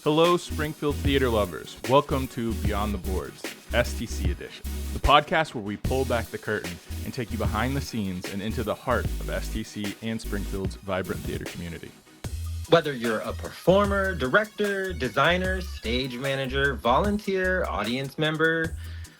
Hello, Springfield theater lovers. Welcome to Beyond the Boards, STC edition, the podcast where we pull back the curtain and take you behind the scenes and into the heart of STC and Springfield's vibrant theater community. Whether you're a performer, director, designer, stage manager, volunteer, audience member,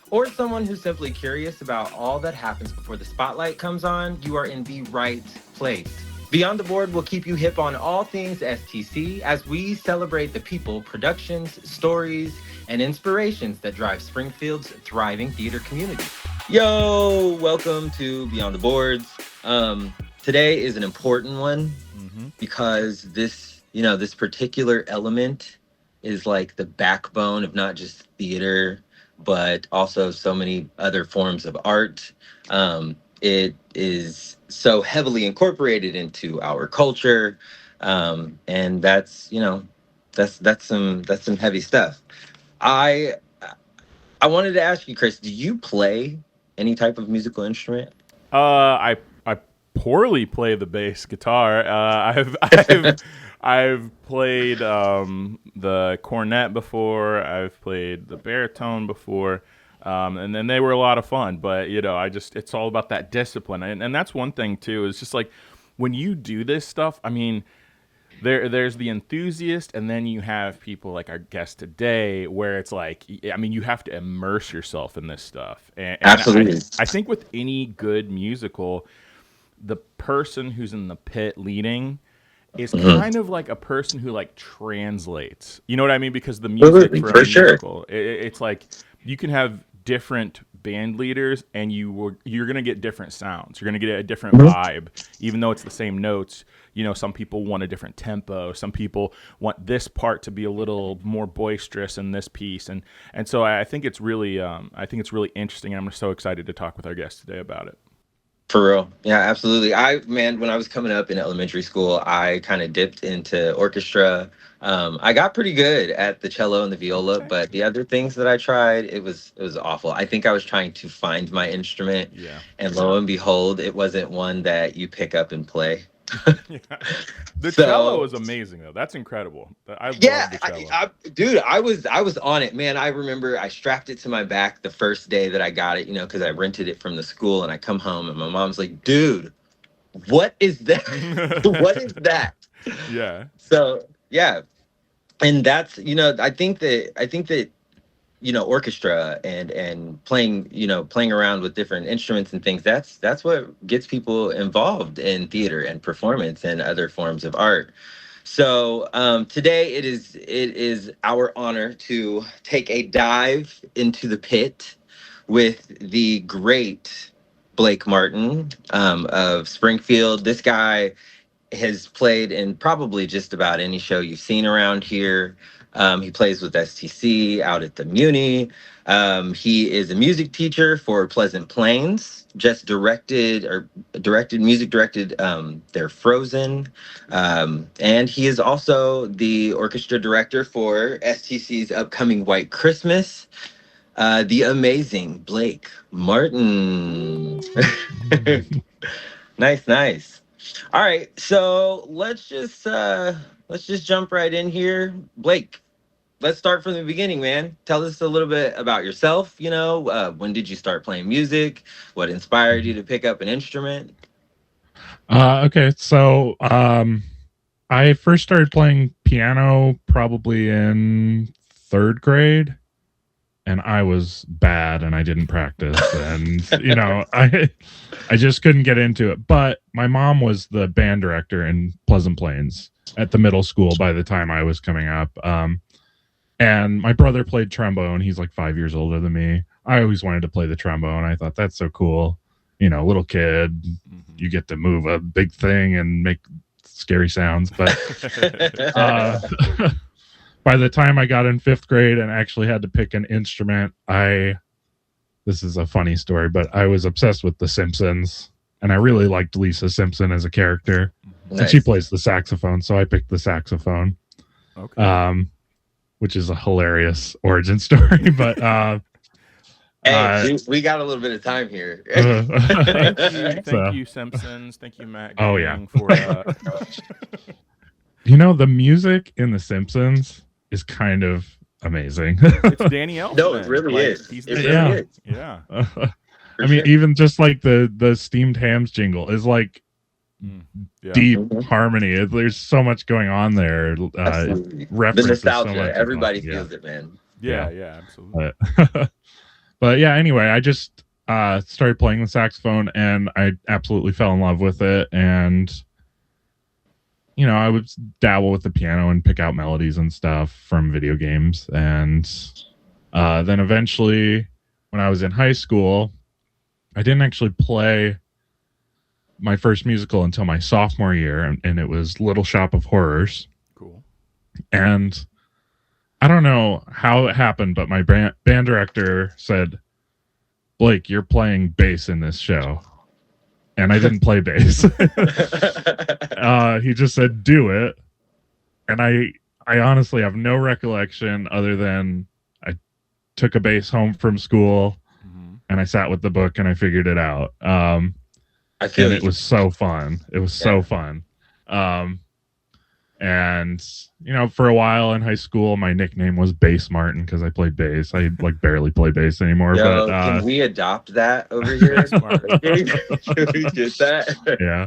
or someone who's simply curious about all that happens before the spotlight comes on, you are in the right place. Beyond the Board will keep you hip on all things STC as we celebrate the people, productions, stories, and inspirations that drive Springfield's thriving theater community. Yo, welcome to Beyond the Boards. Today is an important one because this particular element is like the backbone of not just theater, but also so many other forms of art. It is so heavily incorporated into our culture, and that's some heavy stuff. I wanted to ask you, Chris, do you play any type of musical instrument? I poorly play the bass guitar. I've played the cornet before. I've played the baritone before. And then they were a lot of fun, but it's all about that discipline. And that's one thing too, is just like when you do this stuff, I mean, there's the enthusiast, and then you have people like our guest today where it's like, I mean, you have to immerse yourself in this stuff. And Absolutely. I think with any good musical, the person who's in the pit leading is kind of like a person who like translates. You know what I mean? Because the music for a musical, it's like you can have different band leaders and you're going to get different sounds. You're going to get a different vibe, even though it's the same notes. You know, some people want a different tempo. Some people want this part to be a little more boisterous in this piece. And so I think it's really interesting. And I'm so excited to talk with our guest today about it. For real. Yeah, absolutely. When I was coming up in elementary school, I kind of dipped into orchestra. I got pretty good at the cello and the viola, but the other things that I tried, it was awful. I think I was trying to find my instrument, and lo and behold, it wasn't one that you pick up and play. The cello is amazing though. That's incredible. I love the cello. Dude, I was on it, man. I remember I strapped it to my back the first day that I got it, because I rented it from the school, and I come home and my mom's like, dude, what is that? What is that? Yeah. So yeah. And that's, I think that orchestra and playing around with different instruments and things, that's what gets people involved in theater and performance and other forms of art. So today it is our honor to take a dive into the pit with the great Blake Martin of Springfield. This guy has played in probably just about any show you've seen around here. He plays with STC out at the Muni. He is a music teacher for Pleasant Plains. Just directed their Frozen. And he is also the orchestra director for STC's upcoming White Christmas. The amazing Blake Martin. Nice. All right, so let's just jump right in here. Blake, let's start from the beginning, man. Tell us a little bit about yourself. When did you start playing music? What inspired you to pick up an instrument? Okay, so I first started playing piano probably in third grade, and I was bad and I didn't practice, and I just couldn't get into it. But my mom was the band director in Pleasant Plains at the middle school by the time I was coming up. And my brother played trombone. He's like 5 years older than me. I always wanted to play the trombone. I thought that's so cool. Little kid, you get to move a big thing and make scary sounds. But by the time I got in fifth grade and actually had to pick an instrument, this is a funny story, but I was obsessed with The Simpsons, and I really liked Lisa Simpson as a character. Nice. And she plays the saxophone, so I picked the saxophone. Okay. Which is a hilarious origin story, but hey, we got a little bit of time here. Thank you, Simpsons. Thank you, Matt. Oh yeah. For the music in The Simpsons is kind of amazing. It's Danny Elfman. No, it really is. He's It the really Yeah. is. yeah. For I mean, sure. even just like the steamed hams jingle is like Yeah. deep Mhm. harmony. There's so much going on there. Absolutely. The References so nostalgia. much. Everybody Yeah. feels it, man. Yeah, absolutely. But yeah, anyway, I just started playing the saxophone and I absolutely fell in love with it. And I would dabble with the piano and pick out melodies and stuff from video games. And then eventually, when I was in high school, I didn't actually play my first musical until my sophomore year, and it was Little Shop of Horrors. Cool. And I don't know how it happened, but my band director said, "Blake, you're playing bass in this show." And I didn't play bass. He just said, "Do it." And I honestly have no recollection other than I took a bass home from school and I sat with the book and I figured it out. I feel And you. it was so fun. It was so fun. And for a while in high school, my nickname was Bass Martin because I played bass. I like barely play bass anymore. Yo, but can we adopt that over here? Can we get that? yeah.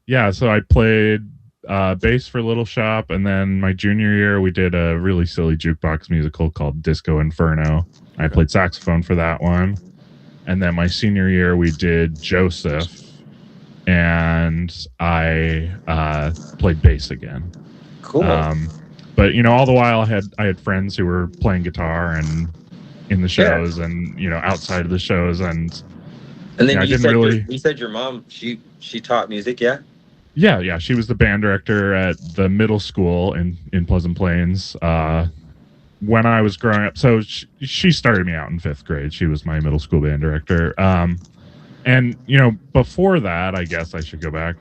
Yeah, so I played bass for Little Shop, and then my junior year we did a really silly jukebox musical called Disco Inferno. I played saxophone for that one. And then my senior year we did Joseph, and I played bass again. Cool. But all the while I had friends who were playing guitar and in the shows and outside of the shows, and then I you didn't said really. You said your mom she taught music, yeah? Yeah, she was the band director at the middle school in Pleasant Plains when I was growing up. So she started me out in 5th grade. She was my middle school band director. And before that, I guess I should go back.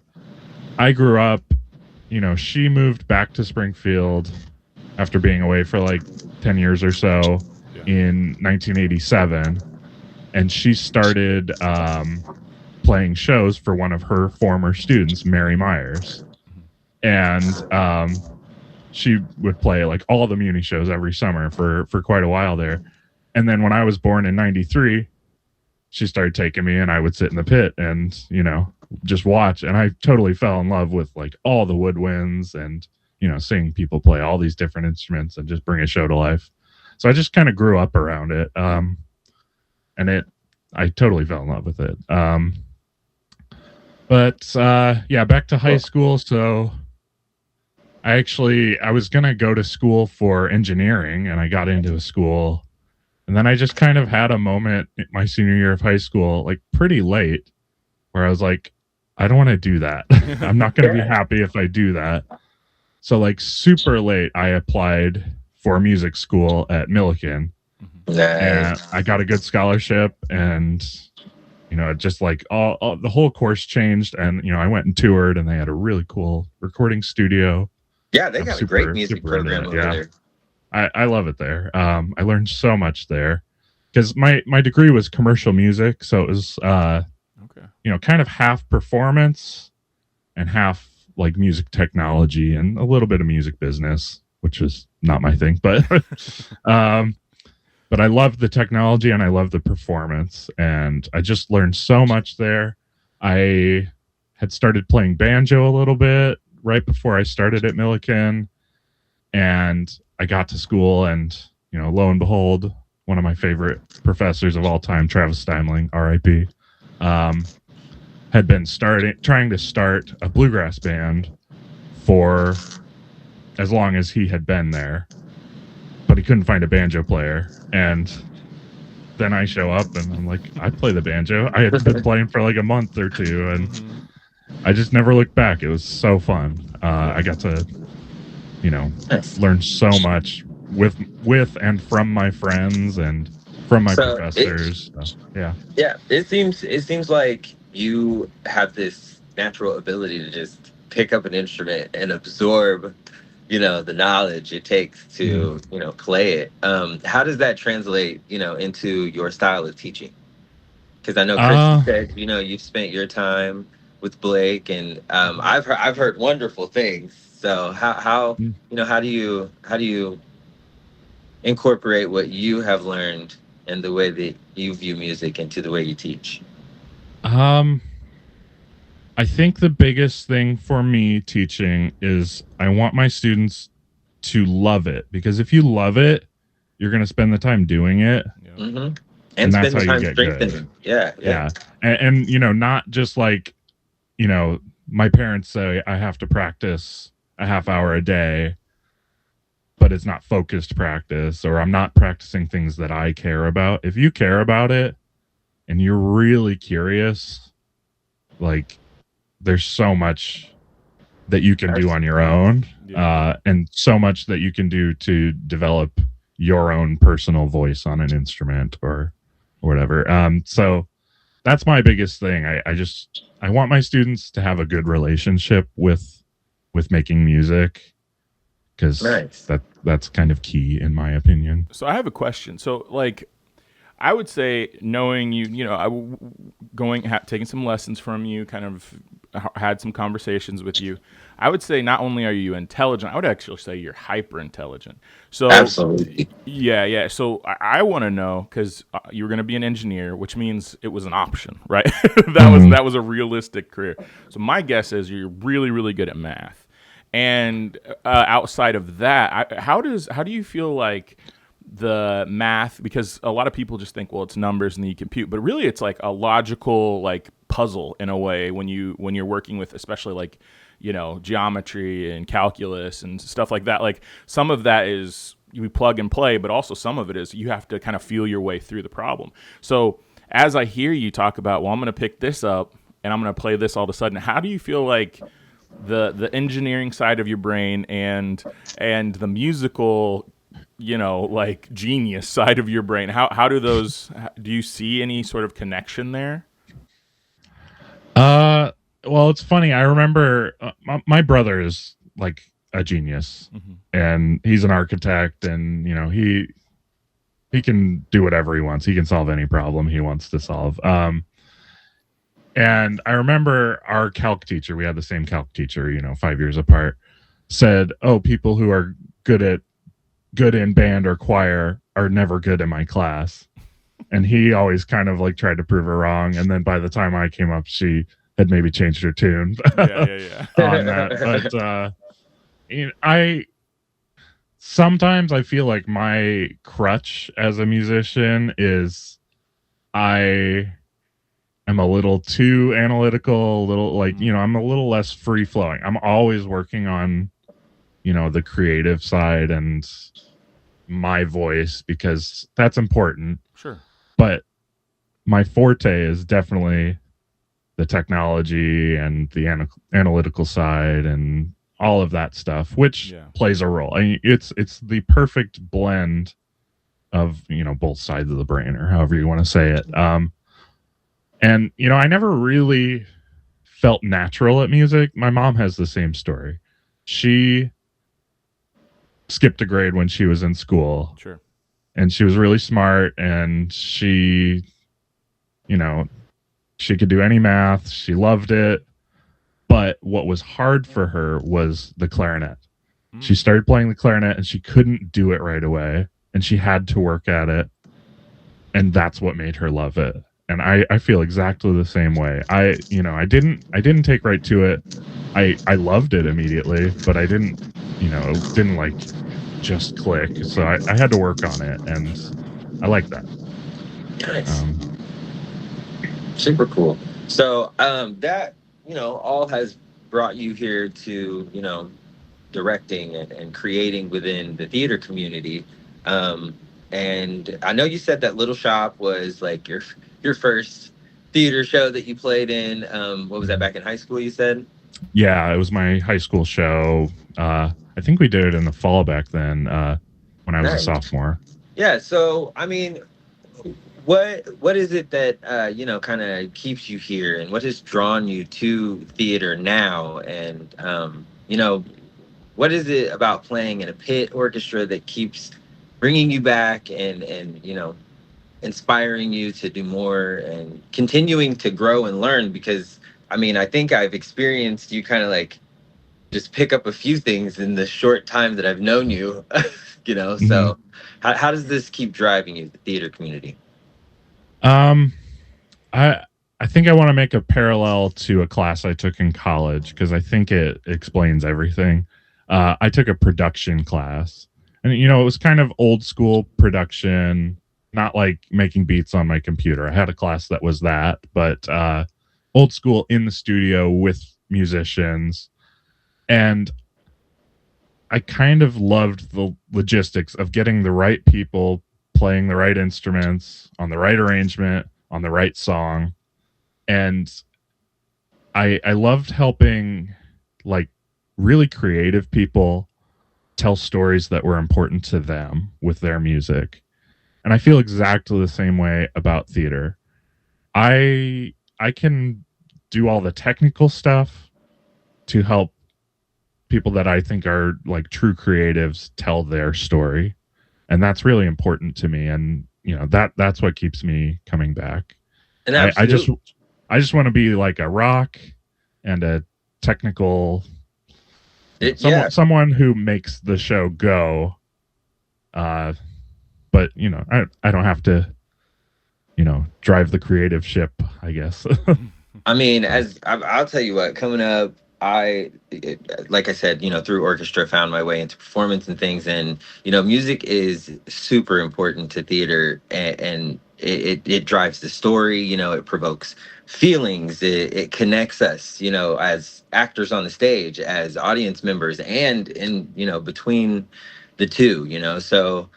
I grew up, she moved back to Springfield after being away for like 10 years or so in 1987. And she started playing shows for one of her former students, Mary Myers. And she would play like all the Muni shows every summer for quite a while there. And then when I was born in 93, she started taking me and I would sit in the pit and, just watch. And I totally fell in love with like all the woodwinds and, seeing people play all these different instruments and just bring a show to life. So I just kind of grew up around it. And I totally fell in love with it. Back to high school. So I was going to go to school for engineering and I got into a school, and then I just kind of had a moment in my senior year of high school, like pretty late, where I was like, I don't want to do that. I'm not going to be happy if I do that. So like super late, I applied for music school at Millikan. Nice. And I got a good scholarship, and just like all the whole course changed, and I went and toured, and they had a really cool recording studio. Yeah, they got a great music program over there. I love it there. I learned so much there because my degree was commercial music, so it was kind of half performance and half like music technology and a little bit of music business, which is not my thing, but but I loved the technology and I loved the performance, and I just learned so much there. I had started playing banjo a little bit right before I started at Millikan, and I got to school, and lo and behold, one of my favorite professors of all time, Travis Steimling, R.I.P., had been trying to start a bluegrass band for as long as he had been there, but he couldn't find a banjo player. And then I show up and I'm like, I play the banjo. I had been playing for like a month or two, and I just never looked back. It was so fun. I got to, learn so much with and from my friends and from my professors. Yeah. It seems like you have this natural ability to just pick up an instrument and absorb, the knowledge it takes to, play it. How does that translate, into your style of teaching? Because I know Chris said, you've spent your time with Blake, and I've heard wonderful things. So how how do you incorporate what you have learned and the way that you view music into the way you teach? Um, I think the biggest thing for me teaching is I want my students to love it, because if you love it, you're going to spend the time doing it, Yeah. Mm-hmm. and that's spend how the you time get good. strengthening. Yeah. Yeah. And not just like, my parents say I have to practice a half hour a day, but it's not focused practice, or I'm not practicing things that I care about. If you care about it and you're really curious, like, there's so much that you can do on your own, Yeah. and so much that you can do to develop your own personal voice on an instrument or whatever. So that's my biggest thing. I want my students to have a good relationship with making music, because Nice. that's kind of key in my opinion. So I have a question. So like, I would say knowing you, taking some lessons from you, kind of had some conversations with you. I would say not only are you intelligent, I would actually say you're hyper intelligent. So Absolutely. yeah. So I want to know, because you were going to be an engineer, which means it was an option, right? That was a realistic career. So my guess is you're really really good at math, and outside of that, how do you feel like the math, because a lot of people just think, well, it's numbers and then you compute, but really it's like a logical like puzzle in a way when you're working with, especially like geometry and calculus and stuff like that. Like some of that is you plug and play, but also some of it is you have to kind of feel your way through the problem. So as I hear you talk about, well, I'm going to pick this up and I'm going to play this all of a sudden, how do you feel like the engineering side of your brain and the musical like genius side of your brain, how do those, do you see any sort of connection there? Well, it's funny. I remember my brother is like a genius, and he's an architect, and he can do whatever he wants. He can solve any problem he wants to solve. And I remember our calc teacher, we had the same calc teacher, 5 years apart, said, "Oh, people who are good in band or choir are never good in my class." And he always kind of like tried to prove her wrong. And then by the time I came up, she had maybe changed her tune Yeah. on that. But I sometimes I feel like my crutch as a musician is I am a little too analytical, a little like, I'm a little less free flowing. I'm always working on, the creative side and my voice, because that's important. Sure. But my forte is definitely the technology and the analytical side and all of that stuff, which plays a role. I mean, it's the perfect blend of both sides of the brain, or however you want to say it. And I never really felt natural at music. My mom has the same story. She skipped a grade when she was in school. Sure. And she was really smart, and she could do any math. She loved it. But what was hard for her was the clarinet. She started playing the clarinet and she couldn't do it right away, and she had to work at it. And that's what made her love it. And I feel exactly the same way. I didn't take right to it. I loved it immediately, but I didn't like just click. So I had to work on it, and I like that. Nice. Super cool. So that all has brought you here to directing and creating within the theater community. And I know you said that Little Shop was like your first theater show that you played in. What was that, back in high school, you said? Yeah, it was my high school show. I think we did it in the fall back then, when I was a sophomore. Yeah. So, I mean, what is it that kind of keeps you here, and what has drawn you to theater now? And what is it about playing in a pit orchestra that keeps bringing you back and inspiring you to do more and continuing to grow and learn? Because I mean, I think I've experienced you kind of like just pick up a few things in the short time that I've known you. So how does this keep driving you, the theater community? Um, I think I want to make a parallel to a class I took in college because I think it explains everything. I took a production class, and it was kind of old school production, not like making beats on my computer. I had a class that was that, but old school in the studio with musicians, and I kind of loved the logistics of getting the right people playing the right instruments on the right arrangement on the right song. And I loved helping like really creative people tell stories that were important to them with their music. And I feel exactly the same way about theater. I can do all the technical stuff to help people that I think are like true creatives tell their story. And that's really important to me. And that's what keeps me coming back. And I just want to be like a rock and a technical someone who makes the show go. But I don't have to drive the creative ship, I guess. I mean, I'll tell you what, coming up, like I said, through orchestra, found my way into performance and things. And, music is super important to theater, and it drives the story, it provokes feelings, it connects us, as actors on the stage, as audience members, and between the two, so,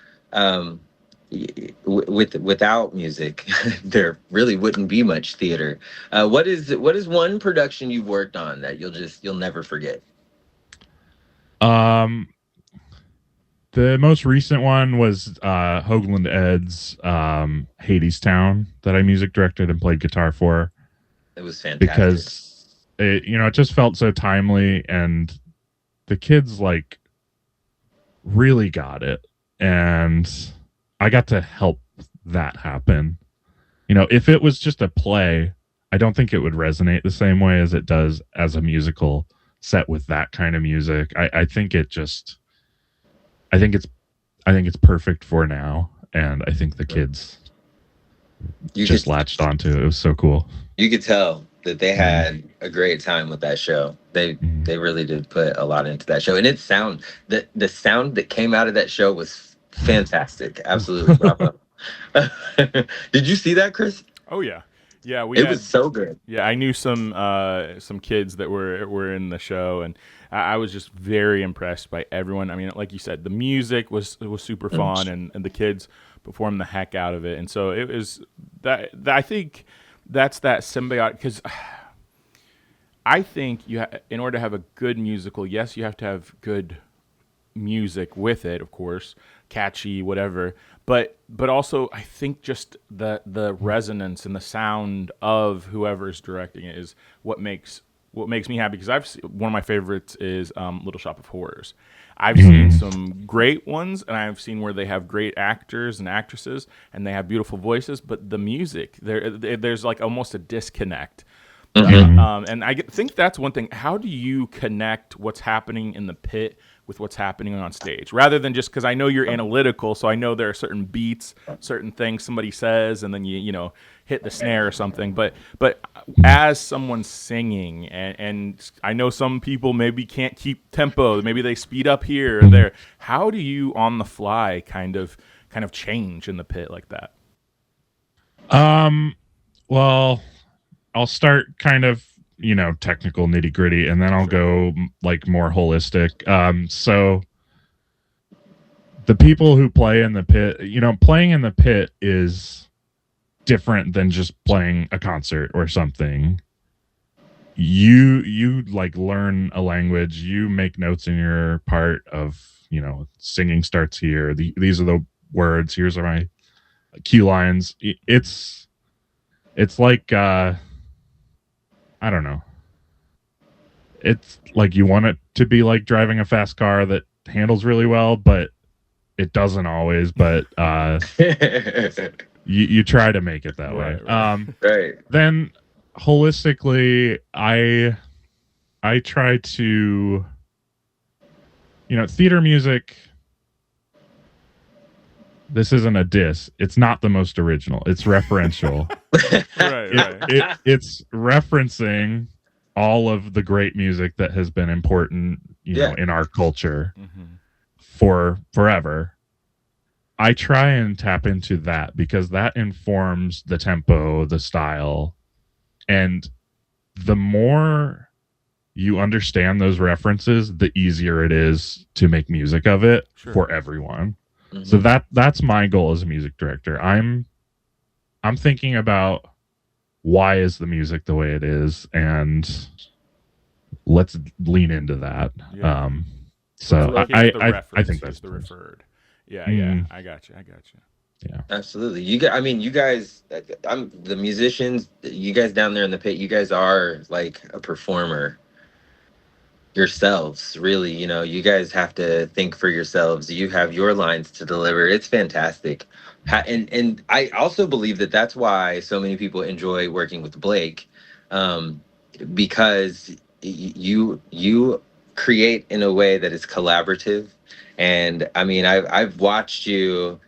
without music, there really wouldn't be much theater. What is one production you've worked on that you'll never forget? The most recent one was Hoagland Ed's Hadestown that I music directed and played guitar for. It was fantastic because it just felt so timely, and the kids like really got it, and I got to help that happen. If it was just a play, I don't think it would resonate the same way as it does as a musical set with that kind of music. I think it's perfect for now, and I think the kids just latched onto it. It was so cool. You could tell that they had a great time with that show. They really did put a lot into that show, and the sound that came out of that show was fantastic. Absolutely. Bravo. Did you see that, Chris? Oh yeah. Yeah, it was so good. Yeah, I knew some kids that were in the show, and I was just very impressed by everyone. I mean, like you said, the music was super fun, and the kids performed the heck out of it. And so it was that I think that's that symbiotic, because I think in order to have a good musical, yes, you have to have good music with it, of course, catchy, whatever. But also, I think just the resonance and the sound of whoever's directing it is what makes me happy. Because one of my favorites is Little Shop of Horrors. I've seen some great ones, and I've seen where they have great actors and actresses, and they have beautiful voices. But the music, there's like almost a disconnect. And I think that's one thing. How do you connect what's happening in the pit with what's happening on stage, rather than just, because I know you're analytical, so I know there are certain beats, certain things somebody says, and then you hit the snare or something. But as someone singing, and I know some people maybe can't keep tempo, maybe they speed up here or there. How do you on the fly kind of change in the pit like that? Well, I'll start kind of technical nitty gritty, and then I'll go like more holistic. So the people who play in the pit, playing in the pit is different than just playing a concert or something. You like learn a language, you make notes in your part of, singing starts here. These are the words. Here's my cue lines. It's like, I don't know. It's like you want it to be like driving a fast car that handles really well, but it doesn't always. But you try to make it that way. Right. Then holistically, I try to theater music, this isn't a diss. It's not the most original. It's referential. It's referencing all of the great music that has been important, in our culture for forever. I try and tap into that because that informs the tempo, the style, and the more you understand those references, the easier it is to make music of it for everyone. So that's my goal as a music director. I'm thinking about why is the music the way it is, and let's lean into that. So I think that's the referred. Yeah, I got you. Yeah, absolutely. You guys, I'm the musicians. You guys down there in the pit, you guys are like a performer yourselves, really. You guys have to think for yourselves. You have your lines to deliver. It's fantastic. And I also believe that that's why so many people enjoy working with Blake, because you create in a way that is collaborative. And I mean, I've watched you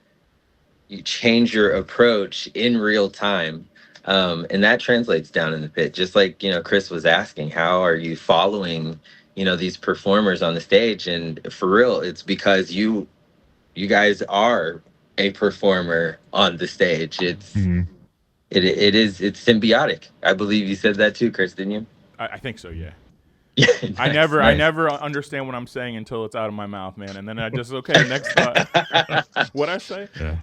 change your approach in real time. And that translates down in the pit. Just like, Chris was asking, how are you following, these performers on the stage? And for real, it's because you guys are a performer on the stage. It's symbiotic. I believe you said that too, Chris, didn't you? I think so, yeah. Nice, I never understand what I'm saying until it's out of my mouth, man. And then I just, next thought. What'd I say? Yeah.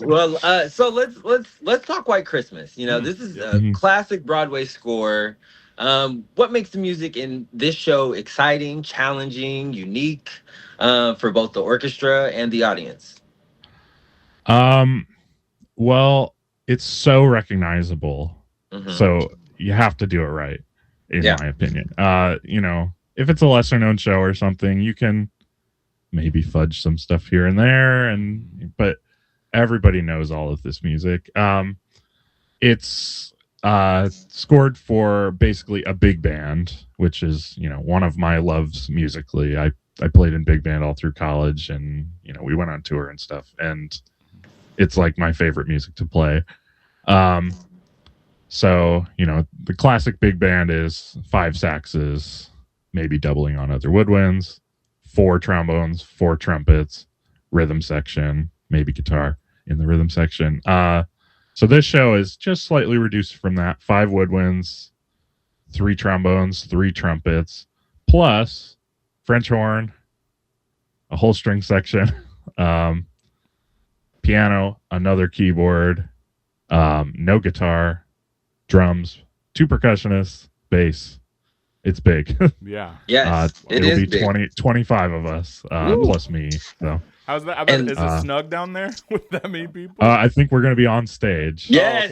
Well, so let's talk White Christmas. This is a classic Broadway score. What makes the music in this show exciting, challenging, unique, for both the orchestra and the audience? Well, it's so recognizable. So you have to do it right, in my opinion. If it's a lesser known show or something, you can maybe fudge some stuff here and there, but everybody knows all of this music. It's scored for basically a big band, which is, one of my loves musically. I played in big band all through college, and, we went on tour and stuff, and it's like my favorite music to play. So, the classic big band is 5 saxes, maybe doubling on other woodwinds, 4 trombones, 4 trumpets, rhythm section, maybe guitar in the rhythm section. So this show is just slightly reduced from that. 5 woodwinds, 3 trombones, 3 trumpets, plus French horn, a whole string section, piano, another keyboard, no guitar, drums, 2 percussionists, bass. It's big. Yeah. Yes, it'll be 25 of us, plus me. So how's that? Is it snug down there with that many people? I think we're going to be on stage. Yes.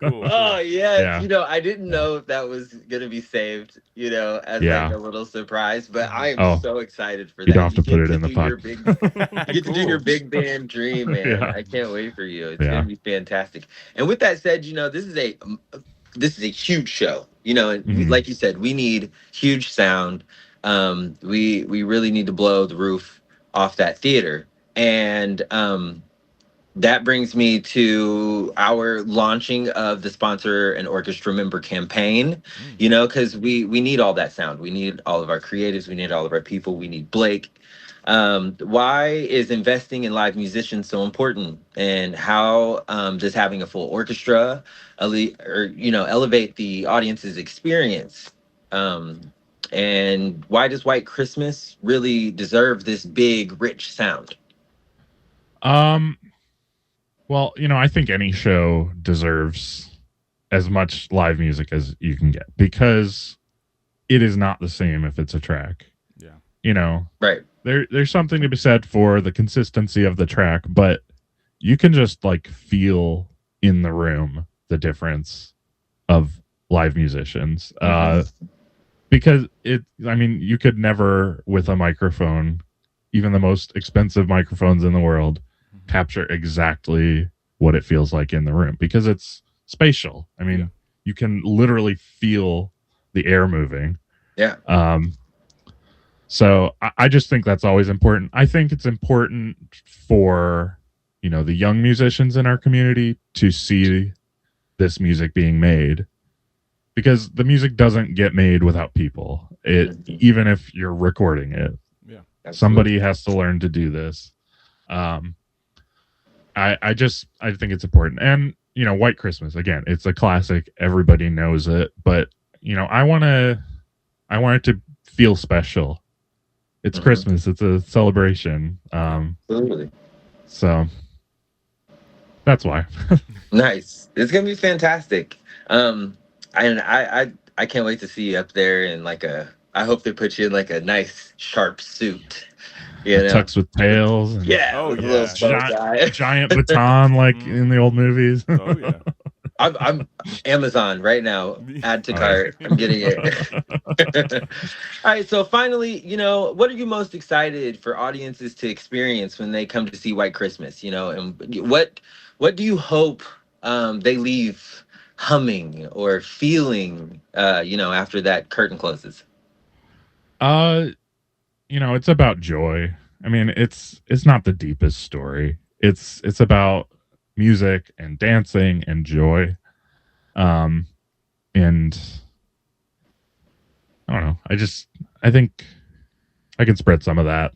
Cool. Oh, yes. Yeah. I didn't know if that was going to be saved, as like a little surprise, but I am so excited for that. You don't have to put it in the podcast. You get to do your big band dream, man. Yeah. I can't wait for you. It's going to be fantastic. And with that said, this is a huge show, and like you said, we need huge sound. We really need to blow the roof off that theater. And that brings me to our launching of the sponsor and orchestra member campaign, because we need all that sound. We need all of our creatives. We need all of our people. We need Blake. Why is investing in live musicians so important, and how does having a full orchestra elevate the audience's experience? And why does White Christmas really deserve this big, rich sound? Well, I think any show deserves as much live music as you can get, because it is not the same if it's a track. Yeah. Right. There's something to be said for the consistency of the track, but you can just feel in the room the difference of live musicians. Because you could never, with a microphone, even the most expensive microphones in the world, capture exactly what it feels like in the room, because it's spatial. You can literally feel the air moving. Yeah. So I just think that's always important. I think it's important for, the young musicians in our community to see this music being made, because the music doesn't get made without people. Even if you're recording it, Yeah. somebody has to learn to do this. I think it's important. And, White Christmas, again, it's a classic. Everybody knows it, but I want it to feel special. It's Christmas. It's a celebration. Absolutely. So that's why. Nice. It's gonna be fantastic. And I can't wait to see you up there in I hope they put you in like a nice sharp suit. Tux with tails. And Oh, with a yeah. little bow tie. giant baton like in the old movies. Oh yeah. I'm Amazon right now. Add to cart. I'm getting it. All right. So finally, what are you most excited for audiences to experience when they come to see White Christmas? And what do you hope they leave humming or feeling? After that curtain closes. It's about joy. I mean, it's not the deepest story. It's about music and dancing and joy. And I don't know. I think I can spread some of that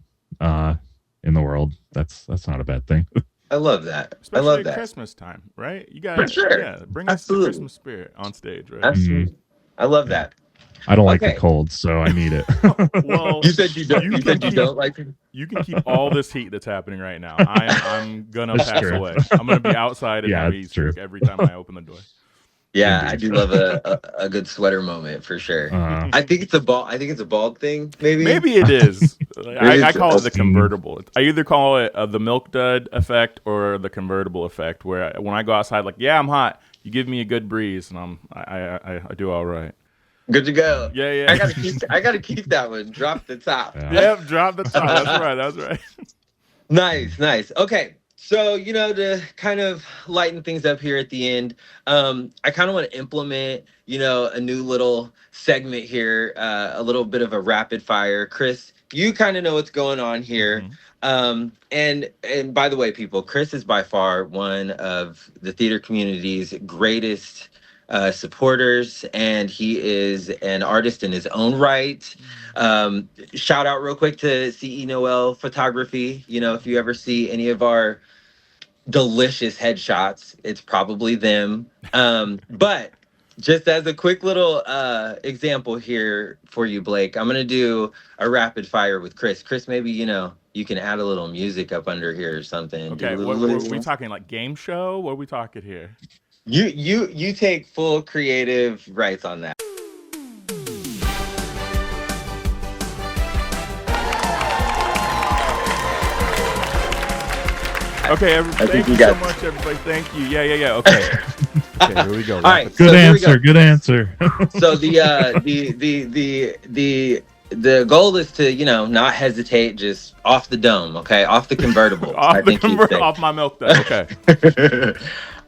in the world. That's not a bad thing. I love that. Especially I love at that. Christmas time, right? You got For sure. Yeah, bring us the Absolutely. Christmas spirit on stage, right? Absolutely. I love that. I don't like Okay. the cold, so I need it. Well, You said you don't. You You can said you keep- don't like. you can keep all this heat that's happening right now. I'm gonna That's pass true. away. I'm gonna be outside in Yeah, my it's heat true. stroke every time I open the door. Yeah, I Indeed. do love a good sweater moment for sure. I think it's a bald thing. Maybe. Maybe it is. I call it the Awesome. convertible. I either call it the milk dud effect or the convertible effect, where when I go outside, like, yeah, I'm hot. You give me a good breeze, and I do all right. Good to go. Yeah. I gotta keep that one. Drop the top. Yeah. Yep, drop the top. That's right. Nice. Okay. So, to kind of lighten things up here at the end, I kind of want to implement, a new little segment here, a little bit of a rapid fire. Chris, you kind of know what's going on here. And by the way, people, Chris is by far one of the theater community's greatest supporters, and he is an artist in his own right. Shout out real quick to CE Noel Photography. If you ever see any of our delicious headshots, it's probably them. But just as a quick little example here for you, Blake, I'm gonna do a rapid fire with Chris. Chris, maybe you can add a little music up under here or something. Okay, Do a what little- are we talking, like game show? What are we talking here? You take full creative rights on that. Okay, think thank you you got so much, everybody. Thank you. Yeah. Okay. Okay, here we go. All right. Good so here we answer. go. Good answer. So the goal is to not hesitate, just off the dome, okay, off the convertible. Off my milk dud. Okay.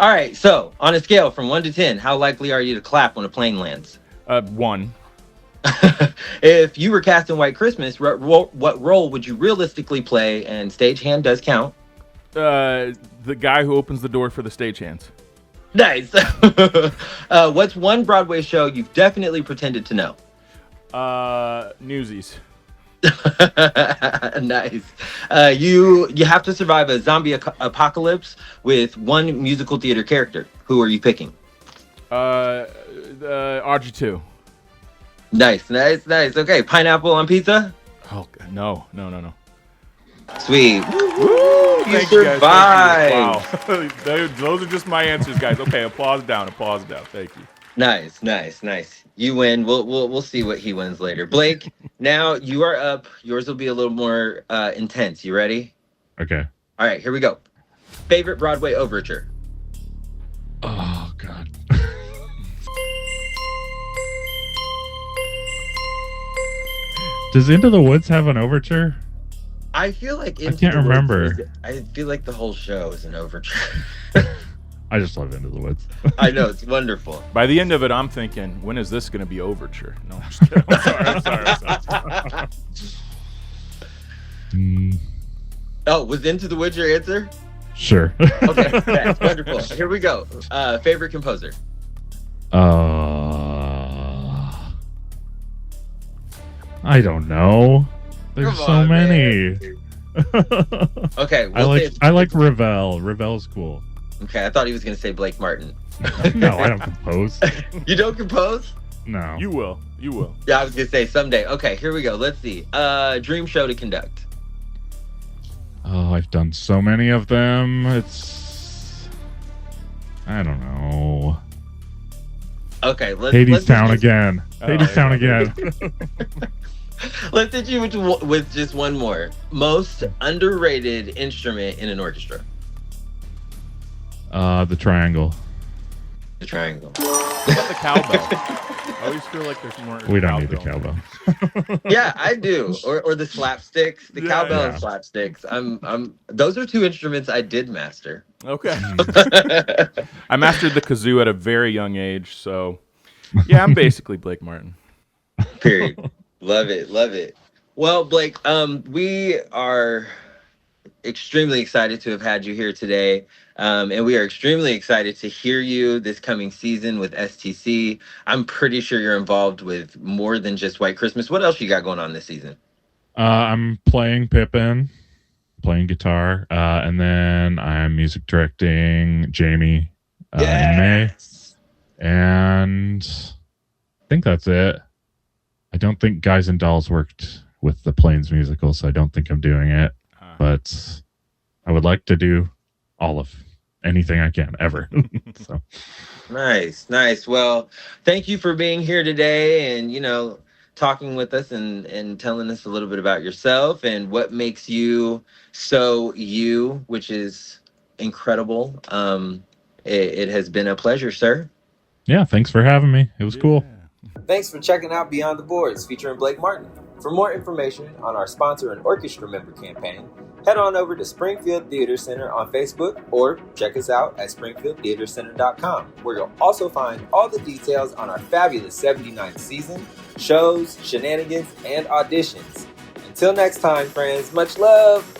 All right. So on a scale from 1 to 10, how likely are you to clap when a plane lands? 1. If you were cast in White Christmas, what role would you realistically play? And stagehand does count. The guy who opens the door for the stagehands. Nice. What's one Broadway show you've definitely pretended to know? Newsies. Nice. You have to survive a zombie apocalypse with one musical theater character. Who are you picking? Audrey 2. Nice. Okay, pineapple on pizza. Oh no. Sweet. Woo! You Thank you, guys. survived. Thank you. Wow. Those are just my answers, guys. Okay, applause down. Thank you. Nice. You win. We'll see what he wins later. Blake, now you are up. Yours will be a little more intense. You ready? Okay. All right, here we go. Favorite Broadway overture? Oh God. Does Into the Woods have an overture? I feel like I can't remember. I feel like the whole show is an overture. I just love Into the Woods. I know, it's wonderful. By the end of it, I'm thinking, when is this going to be overture? No, I'm just kidding. I'm sorry. Mm, Oh, was Into the Woods your answer? sure. Okay, that's wonderful. Here we go. Favorite composer? I don't know. There's Come so on, many. man. Okay, I like Ravel. Ravel's cool. Okay, I thought he was going to say Blake Martin. No, I don't compose. You don't compose? No. You will. You will. Yeah, I was going to say someday. Okay, here we go. Let's see. Dream show to conduct. Oh, I've done so many of them. I don't know. Okay, let's Hades Town again. Hades Town again. Let's hit you with just one more. Most underrated instrument in an orchestra. The triangle. The triangle. What about the cowbell? I always feel like there's more. We don't need the cowbell. Yeah, I do. Or the slapsticks. The cowbell and yeah. slapsticks. I'm those are two instruments I did master. Okay. I mastered the kazoo at a very young age, so yeah, I'm basically Blake Martin. Period. Love it. Love it. Well, Blake, we are extremely excited to have had you here today. And we are extremely excited to hear you this coming season with STC. I'm pretty sure you're involved with more than just White Christmas. What else you got going on this season? I'm playing Pippin, playing guitar, and then I'm music directing Jamie in May. And I think that's it. I don't think Guys and Dolls worked with the Plains musical, so I don't think I'm doing it. But I would like to do all of anything I can ever. So Nice. Well, thank you for being here today and, talking with us and telling us a little bit about yourself and what makes you so you, which is incredible. It has been a pleasure, sir. Yeah, thanks for having me. It was cool. Thanks for checking out Beyond the Boards featuring Blake Martin. For more information on our sponsor and orchestra member campaign, head on over to Springfield Theater Center on Facebook or check us out at springfieldtheatercenter.com, where you'll also find all the details on our fabulous 79th season, shows, shenanigans, and auditions. Until next time, friends, much love!